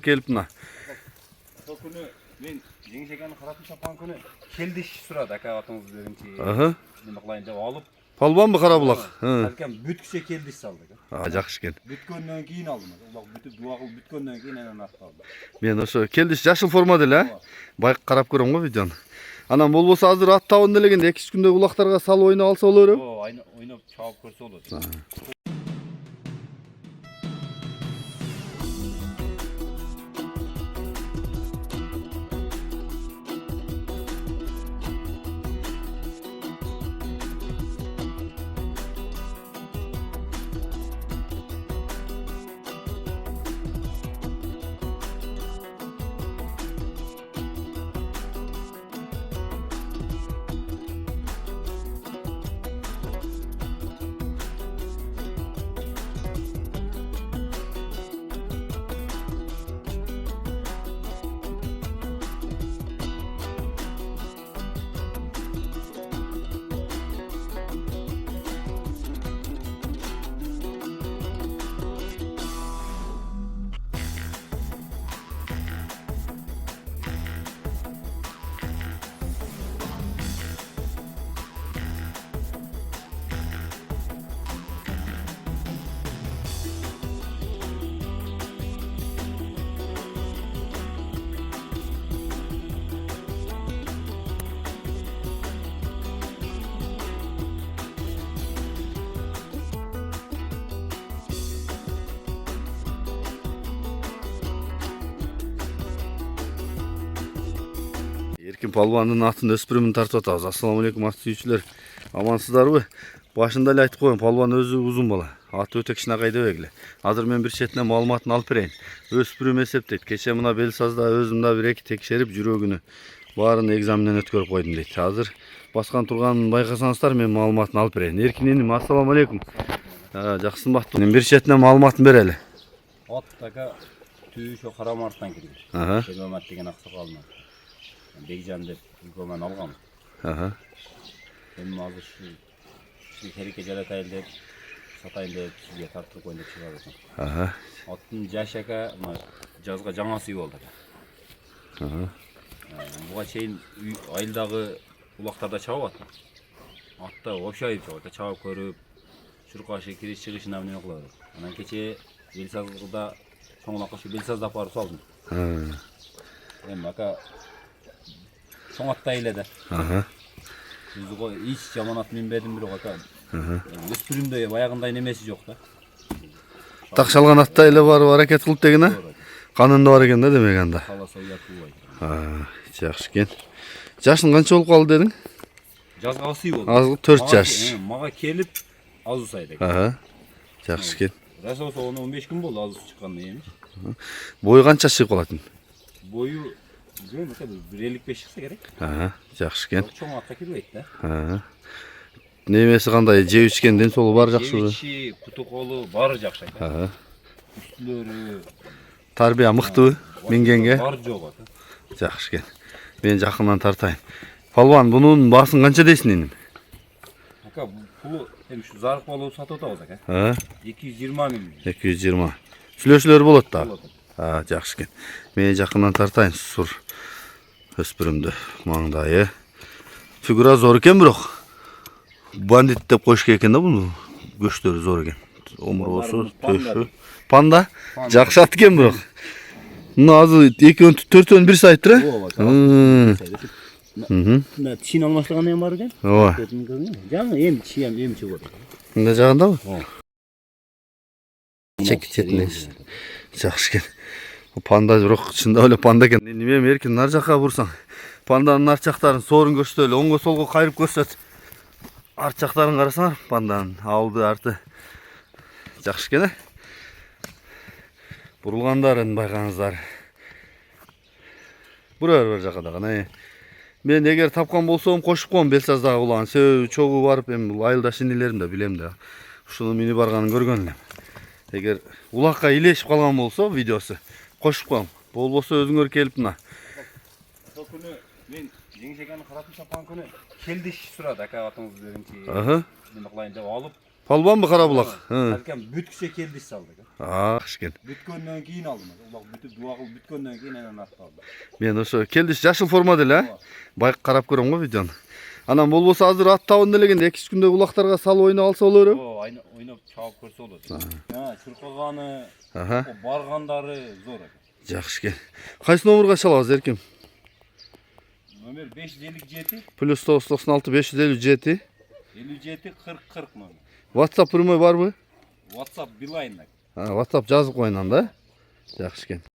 Kelip mına. Сол күні мен жеңешекені қаратып шапқан күні келді сұрады ака атыңыз дегенше неме қылайын деп алып Palvan mı Karabulak? әлкем бүткіше келді салды. Жақсы екен. Бүткеннен кейін алдым. Улақ бүтіп дуа қылып бүткеннен кейін анан ақталды. Мен ошо келдиш жашыл форма деле, а? Байк карап көрөм го видеону. Анан болбосо азыр ат табын делегенде 2-3 күндө улактарга салып ойнап алса болор эле. О, ойнап чабып көрсө болот. Erkin Palvan'ın atın öspürümünü tartып атабыз. Assalamu alaikum ат сүйүүчүлөр. Амансыздарбы? Башында эле айтып коеюн, Palvan өзү узун бала. Аты өтө кичинекей дебегиле. Азыр мен бир четинен маалыматын алып берейин. Өспүрүм эсептейт. Кече мына бел сазда өзүм да 1-2 текшерип, жүрөгүнү баарын экзаменден өткөрүп койдум дейт. Азыр баскан турганын байкасаңыздар мен маалыматын алып берейин. Эркин эним, ассаламу алейкум. Жакшысыңбы? Мен бир четинен маалыматын берели. Ат така түйү ошо Карамарттан келген. Шемамат деген аксакалынан. Бекжан деп үлкөмөн алгам. Эми азыр ушу керекке жаратайын деп, сатайын деп сизге тартып коеюн деп чыгып атам. Аттын жаш ака жазга жаңа сүй болду. Буга чейин айылдагы улактарда чабып аттым. Атта окшайып чабат, чабып көрүп, чуркашы кириш чыгышына эмне кылып. Анан кече Белсазда чоңулакка ушу Белсазда апарып салдым. Эми ака соң аттай эле да. Өзү эч жаман ат минбедим бирок ака. Өспүрүмдөй баягындай немеси жок да. Такшалган аттай эле барып аракет кылып деген а? Канында бар экен да демек анда. Каласа уят кылбайт. Жакшы экен. Жашың канча болуп калды дедің? Жазга сый болду. Азыр 4 жаш. Мага келип азуу сайда. Жакшы экен. Раса болсо 15 күн болду азуу чыккандан кийин. Бою канча чыгып калат? Бою 1.55 чыкса керек. Жакшы экен. Чоң атка кирбейт да. Немеси кандай? Жеп ичкен ден соолугу баары жакшыбы? Жебичи, путу колу баары жакшы. Үстүлөрү тарбия мыктыбы? Мингенге? Баары жок ата. Жакшы экен. Мен жакындан тартайын. Palvan, bunun басын канча дейсиң эним? Ака, пулу эми ушу зарык болуп сатып атабыз ака. 220 миң. 220. Сүйлөшүүлөр болот да. Жакшы экен. Мен жакындан тартайын сур өспүрүмдү маңдайы. Фигура зор экен бирок. Бандит деп коюш керек экен да буну. Көчтөрү зор экен. Омуросу, төшү. Панда? Жакшы ат экен бирок. Мына азыр 2-4-төн бир сайттыр а? Мына тишин алмаштырган эм бар экен. Ооба. Жаңы эми тиши эми чыгып атат. Мында жагындабы? Четинен. Жакшы экен. Панда бирок чындап эле панда экен. Неме Эркин нар жакка бурсаң, панданын арт жактарын соорун көрсөтө эле оңго солго кайрып көрсөт. Арт жактарын карасаңар, панданын алды арты. Жакшы экен. Бурулгандарын байкаңыздар. Бир жакка да гана. Мен эгер тапкан болсом кошуп коем Белсаздагы улан. Себеби чогуу барып эми айылдаш инилерим да билем да. Ушуну мини барганын көргөн элем. Эгер улакка илешип калган болсо видеосу кошуп коем. Болбосо өзүңөр келип мына. Сол күнү мен жеңешекени каратып чапкан күнү келдиш сурады ака атыңыз дегенчи. Неме кылайын деп алып Palvan mı Karabulak? Hı. Balkim bütküse keldi saldık. Aa, eşken. Bütkönden keyin aldım. Ulak bütüp dua kılıp bütkönden keyin enen atты aldım. Men oşo keldi yaşıl forma dele ha. Bayık karap görüm go videonu. Anam bolbosa azыр at tabın delegенде 2-3 күндө улактарга салып ойноп алса болор. O aynı oynap çabuk көрсе olur. Ha, çırpagаны, Aha. o bargandары zor. Жакшы экен. Кайсы номерге чалабыз эрким? Номер 557 Плюс 996 557. 57 40 40 номер. WhatsApp прямой барбы? WhatsApp Билайн'da. WhatsApp жазып коюнан да. Жакшы экен.